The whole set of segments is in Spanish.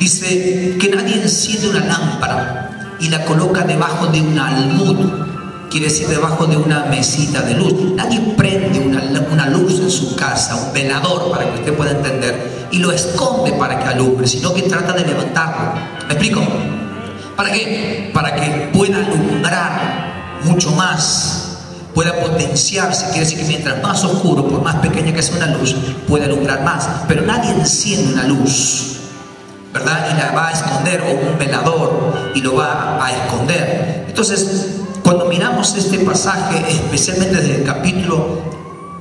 Dice que nadie enciende una lámpara y la coloca debajo de un almud. Quiere decir debajo de una mesita de luz. Nadie prende una luz en su casa, un velador para que usted pueda entender, y lo esconde para que alumbre, sino que trata de levantarlo. ¿Me explico? ¿Para qué? Para que pueda alumbrar mucho más, pueda potenciarse. Quiere decir que mientras más oscuro, por más pequeña que sea una luz, puede alumbrar más. Pero nadie enciende una luz, ¿verdad? Y la va a esconder, o un velador, y lo va a esconder. Entonces, cuando miramos este pasaje, especialmente desde el capítulo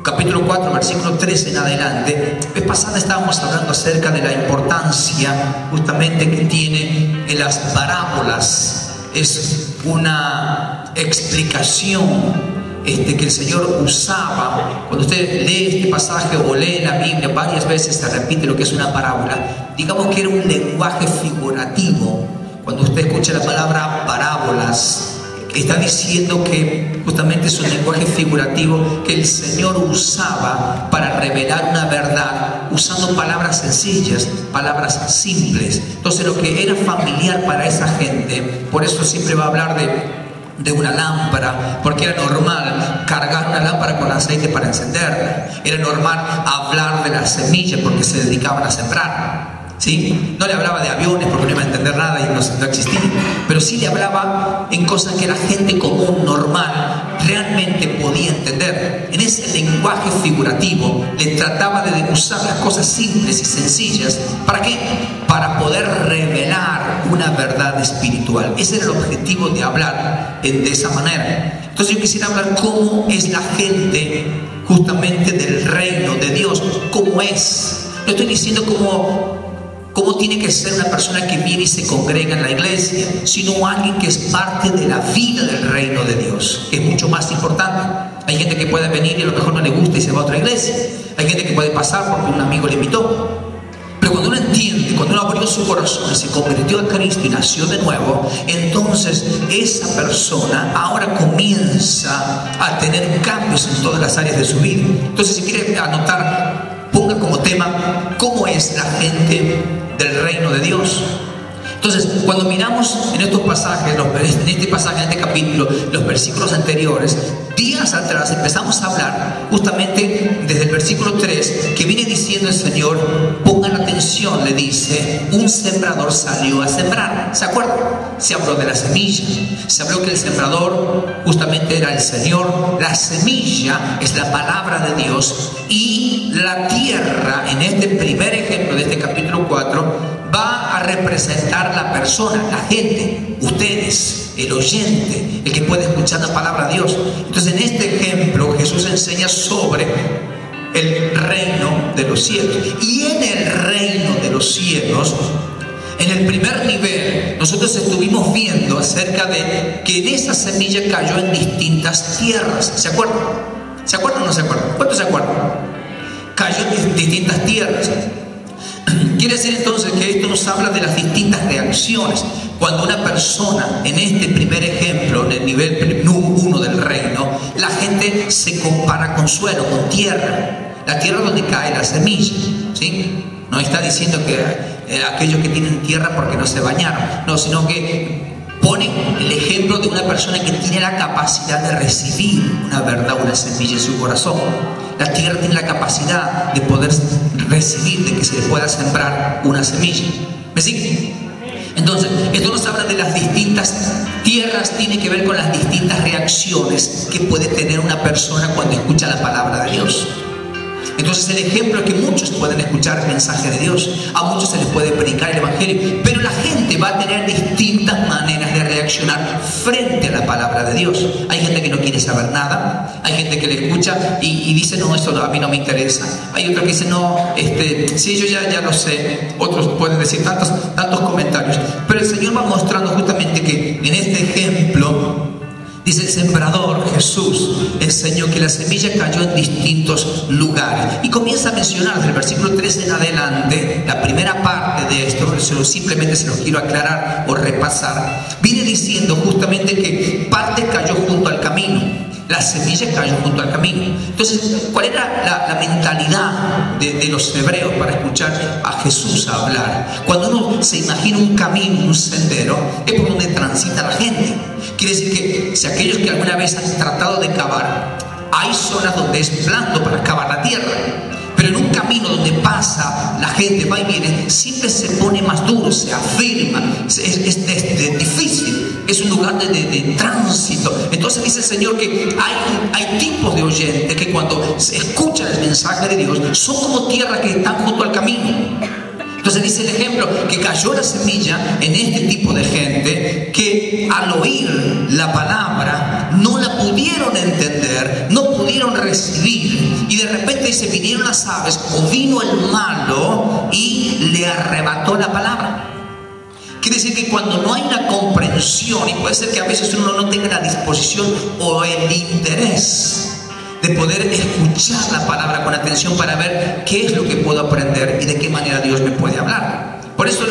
4, versículo 13 en adelante, vez pasada estábamos hablando acerca de la importancia justamente que tiene en las parábolas. Es una explicación que el Señor usaba. Cuando usted lee este pasaje o lee la Biblia, varias veces se repite lo que es una parábola. Digamos que era un lenguaje figurativo. Cuando usted escucha la palabra parábolas, está diciendo que justamente es un lenguaje figurativo que el Señor usaba para revelar una verdad, usando palabras sencillas, palabras simples. Entonces, lo que era familiar para esa gente, por eso siempre va a hablar de una lámpara, porque era normal cargar una lámpara con aceite para encenderla. Era normal hablar de la semilla porque se dedicaban a sembrar. ¿Sí? No le hablaba de aviones porque no iba a entender nada y no existía, pero sí le hablaba en cosas que la gente común, normal, realmente podía entender. En ese lenguaje figurativo le trataba de usar las cosas simples y sencillas. ¿Para qué? Para poder revelar una verdad espiritual. Ese era el objetivo de hablar de esa manera. Entonces yo quisiera hablar cómo es la gente justamente del reino de Dios. ¿Cómo es? No estoy diciendo cómo tiene que ser una persona que viene y se congrega en la iglesia, sino alguien que es parte de la vida del reino de Dios, que es mucho más importante. Hay gente que puede venir y a lo mejor no le gusta y se va a otra iglesia. Hay gente que puede pasar porque un amigo le invitó. Pero cuando uno entiende, cuando uno abrió su corazón y se convirtió a Cristo y nació de nuevo, entonces esa persona ahora comienza a tener cambios en todas las áreas de su vida. Entonces, si quiere anotar, ponga como tema cómo es la gente del reino de Dios. Entonces, cuando miramos en estos pasajes, en este pasaje, en este capítulo, los versículos anteriores, días atrás empezamos a hablar justamente desde el versículo 3, que viene diciendo el Señor, pongan atención, le dice, un sembrador salió a sembrar. ¿Se acuerdan? Se habló de la semilla, se habló que el sembrador justamente era el Señor, la semilla es la palabra de Dios, y la tierra, en este primer ejemplo de este capítulo 4, va a representar la persona, la gente, ustedes, el oyente, el que puede escuchar la palabra de Dios. Entonces, en este ejemplo Jesús enseña sobre el reino de los cielos. Y en el reino de los cielos, en el primer nivel, nosotros estuvimos viendo acerca de que en esa semilla cayó en distintas tierras. ¿Se acuerdan? ¿Se acuerdan o no se acuerdan? ¿Cuántos se acuerdan? Cayó en distintas tierras. Quiere decir entonces que esto nos habla de las distintas reacciones. Cuando una persona, en este primer ejemplo, en el nivel 1 del reino, la gente se compara con suelo, con tierra. La tierra donde cae la semilla, ¿sí? No está diciendo que aquellos que tienen tierra porque no se bañaron, no, sino que pone el ejemplo de una persona que tiene la capacidad de recibir una verdad, una semilla en su corazón. La tierra tiene la capacidad de poder recibir, de que se le pueda sembrar una semilla. ¿Me sigue? Entonces, esto nos habla de las distintas tierras, tiene que ver con las distintas reacciones que puede tener una persona cuando escucha la palabra de Dios. Entonces, el ejemplo es que muchos pueden escuchar el mensaje de Dios, a muchos se les puede predicar el evangelio, pero la gente va a tener distintas maneras de reaccionar frente a la palabra de Dios. Hay gente que no quiere saber nada, hay gente que le escucha y dice, no, esto a mí no me interesa. Hay otros que dicen, no, sí, yo ya lo sé. Otros pueden decir tantos comentarios, pero el Señor va mostrando justamente que en este ejemplo, dice el sembrador, Jesús enseñó que la semilla cayó en distintos lugares. Y comienza a mencionar desde el versículo 13 en adelante, la primera parte de esto, simplemente se los quiero aclarar o repasar. Viene diciendo justamente que parte cayó junto al camino. La la semilla cayó junto al camino. Entonces, ¿cuál era la mentalidad de los hebreos para escuchar a Jesús hablar? Cuando uno se imagina un camino, un sendero, es por donde transita la gente. Quiere decir que si aquellos que alguna vez han tratado de cavar, hay zonas donde es blando para cavar la tierra, pero en un camino donde pasa la gente, va y viene, siempre se pone más duro, se afirma, es difícil, es un lugar de tránsito. Entonces dice el Señor que hay tipos de oyentes que cuando se escuchan el mensaje de Dios son como tierra que están junto al camino. Entonces dice el ejemplo que cayó la semilla en este tipo de gente que al oír la palabra no la pudieron entender, no pudieron recibir, y de repente dice, vinieron las aves o vino el malo y le arrebató la palabra. Quiere decir que cuando no hay una comprensión, y puede ser que a veces uno no tenga la disposición o el interés de poder escuchar la palabra con atención para ver qué es lo que puedo aprender y de qué manera Dios me puede hablar. Por eso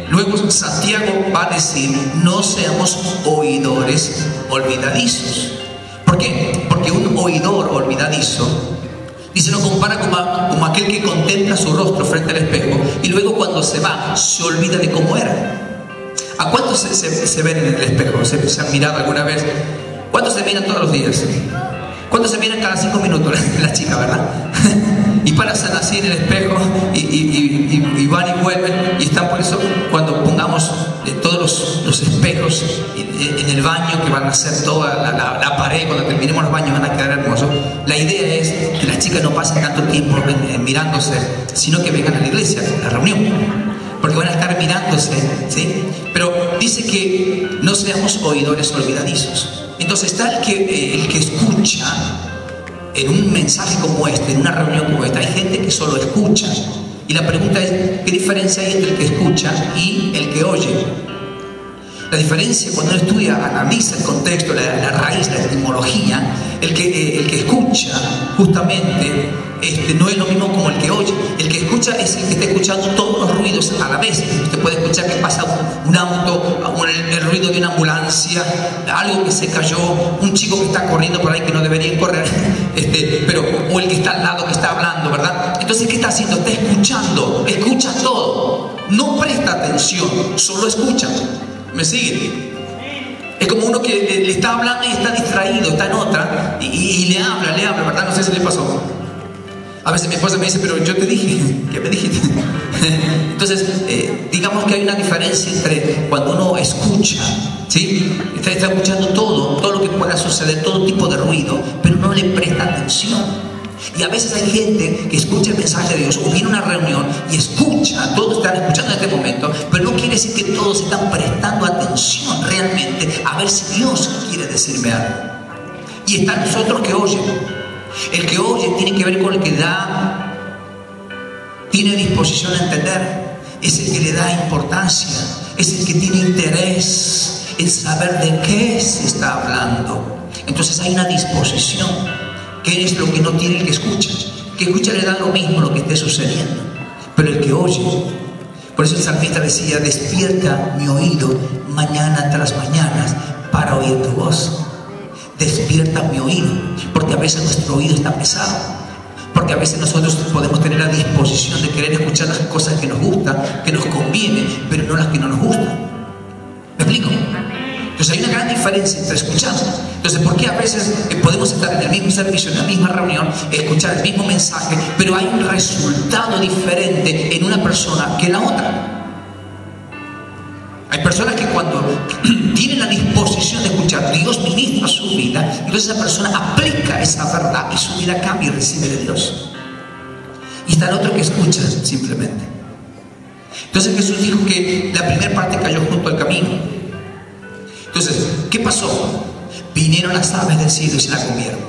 luego Santiago va a decir, no seamos oidores olvidadizos. ¿Por qué? Porque un oidor olvidadizo, dice, lo compara como aquel que contempla su rostro frente al espejo y luego cuando se va se olvida de cómo era. ¿A cuántos se ven en el espejo? ¿Se han mirado alguna vez? ¿Cuántos se miran todos los días? ¿Cuántos se miran cada 5 minutos? La chica, ¿verdad? Y pasan así en el espejo y van y vuelven. Y están por eso, cuando pongamos todos los espejos en el baño, que van a hacer toda la pared, cuando terminemos los baños van a quedar hermosos. La idea es que las chicas no pasen tanto tiempo mirándose, sino que vengan a la iglesia, a la reunión, porque van a estar mirándose, ¿sí? Pero dice que no seamos oidores olvidadizos. Entonces está el que escucha en un mensaje como este, en una reunión como esta. Hay gente que solo escucha. Y la pregunta es, ¿qué diferencia hay entre el que escucha y el que oye? La diferencia, cuando uno estudia, analiza el contexto, la raíz, la etimología, el que escucha justamente no es lo mismo como el que oye. El que escucha es el que está escuchando todos los ruidos a la vez. Usted puede escuchar que pasa un auto, el ruido de una ambulancia, algo que se cayó, un chico que está corriendo por ahí que no debería correr, o el que está al lado que está hablando, ¿verdad? Entonces, ¿qué está haciendo? Está escuchando, escucha todo, no presta atención, solo escucha. ¿Me sigue? Es como uno que le está hablando y está distraído, está en otra y le habla, ¿verdad? No sé si le pasó. A veces mi esposa me dice, pero yo te dije, ¿qué me dijiste? Entonces, digamos que hay una diferencia entre cuando uno escucha, ¿sí? Está escuchando todo lo que pueda suceder, todo tipo de ruido, pero no le presta atención. Y a veces hay gente que escucha el mensaje de Dios o viene a una reunión y escucha, todos están escuchando en este momento, pero no quiere decir que todos están prestando atención realmente a ver si Dios quiere decirme algo. Y están los otros que oyen. El que oye tiene que ver con el que tiene disposición a entender, es el que le da importancia, es el que tiene interés en saber de qué se está hablando. Entonces hay una disposición. ¿Qué es lo que no tiene el que escucha? El que escucha le da lo mismo lo que esté sucediendo, pero el que oye. Por eso el salmista decía, despierta mi oído mañana tras mañana para oír tu voz. Despierta mi oído, porque a veces nuestro oído está pesado, porque a veces nosotros podemos tener la disposición de querer escuchar las cosas que nos gustan, que nos convienen, pero no las que no nos gustan. ¿Me explico? Entonces hay una gran diferencia entre escuchar. Entonces, ¿por qué a veces podemos estar en el mismo servicio, en la misma reunión, escuchar el mismo mensaje, pero hay un resultado diferente en una persona que en la otra? Hay personas que cuando tienen la disposición de escuchar, Dios ministra su vida, entonces esa persona aplica esa verdad y su vida cambia y recibe de Dios. Y está el otro que escucha simplemente. Entonces Jesús dijo que la primera parte cayó junto al camino. Entonces, ¿qué pasó? Vinieron las aves del cielo y se la comieron.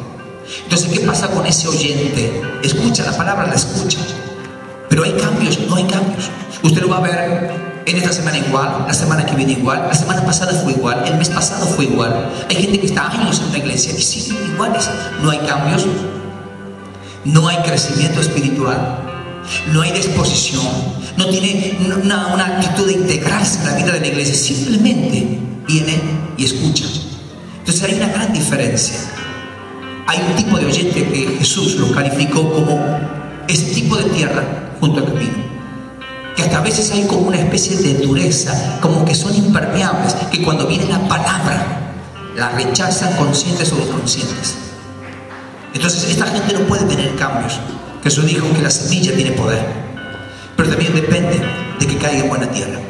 Entonces, ¿qué pasa con ese oyente? Escucha la palabra, la escucha, pero hay cambios, no hay cambios. Usted lo va a ver en esta semana igual, la semana que viene igual, la semana pasada fue igual, el mes pasado fue igual. Hay gente que está años en la iglesia y siguen iguales. No hay cambios, no hay crecimiento espiritual, no hay disposición, no tiene una actitud de integrarse en la vida de la iglesia, simplemente viene y escucha. Entonces hay una gran diferencia hay un tipo de oyente que Jesús los calificó como ese tipo de tierra junto al camino, que hasta a veces hay como una especie de dureza, como que son impermeables, que cuando viene la palabra la rechazan conscientes o inconscientes. Entonces esta gente no puede tener cambios. Jesús dijo que la semilla tiene poder, pero también depende de que caiga en buena tierra.